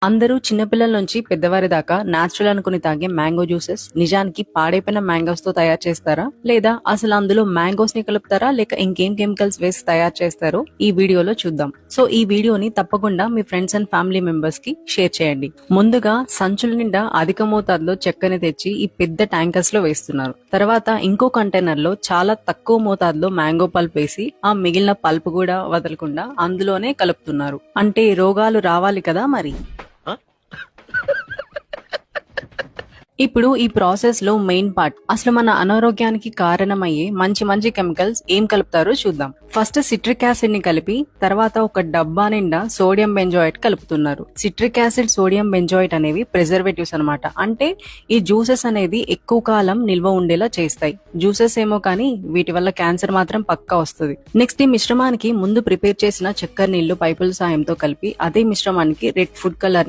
అందరూ చిన్నపిల్లల నుంచి పెద్దవారి దాకా నేచురల్ అనుకుని తాగే మ్యాంగో జ్యూసెస్ నిజానికి పాడైపోయిన మ్యాంగోస్ తో తయారు చేస్తారా, లేదా అసలు అందులో మ్యాంగోస్ ని కలుపుతారా, లేక ఇంకేం కెమికల్స్ వేసి తయారు చేస్తారో ఈ వీడియోలో చూద్దాం. సో ఈ వీడియోని తప్పకుండా మీ ఫ్రెండ్స్ అండ్ ఫ్యామిలీ మెంబర్స్ కి షేర్ చేయండి. ముందుగా సంచుల నిండా అధిక మోతాదులో చెక్కని తెచ్చి ఈ పెద్ద ట్యాంకర్స్ లో వేస్తున్నారు. తర్వాత ఇంకో కంటైనర్ లో చాలా తక్కువ మోతాదులో మ్యాంగో పల్ప్ వేసి ఆ మిగిలిన పల్ప్ కూడా వదలకుండా అందులోనే కలుపుతున్నారు. అంటే రోగాలు రావాలి కదా మరి. ఇప్పుడు ఈ ప్రాసెస్ లో మెయిన్ పార్ట్, అసలు మన అనారోగ్యానికి కారణమయ్యే మంచి మంచి కెమికల్స్ ఏం కలుపుతారో చూద్దాం. ఫస్ట్ సిట్రిక్ యాసిడ్ ని కలిపి తర్వాత ఒక డబ్బా నిండా సోడియం బెంజోయేట్ కలుపుతున్నారు. సిట్రిక్ యాసిడ్, సోడియం బెంజోయేట్ అనేవి ప్రిజర్వేటివ్స్ అన్నమాట. అంటే ఈ జ్యూసెస్ అనేది ఎక్కువ కాలం నిల్వ ఉండేలా చేస్తాయి. జ్యూసెస్ ఏమో కానీ వీటి వల్ల క్యాన్సర్ మాత్రం పక్కా వస్తుంది. నెక్స్ట్ ఈ మిశ్రమానికి ముందు ప్రిపేర్ చేసిన చక్కెర నీళ్లు పైపుల సాయంతో కలిపి అదే మిశ్రమానికి రెడ్ ఫుడ్ కలర్ ని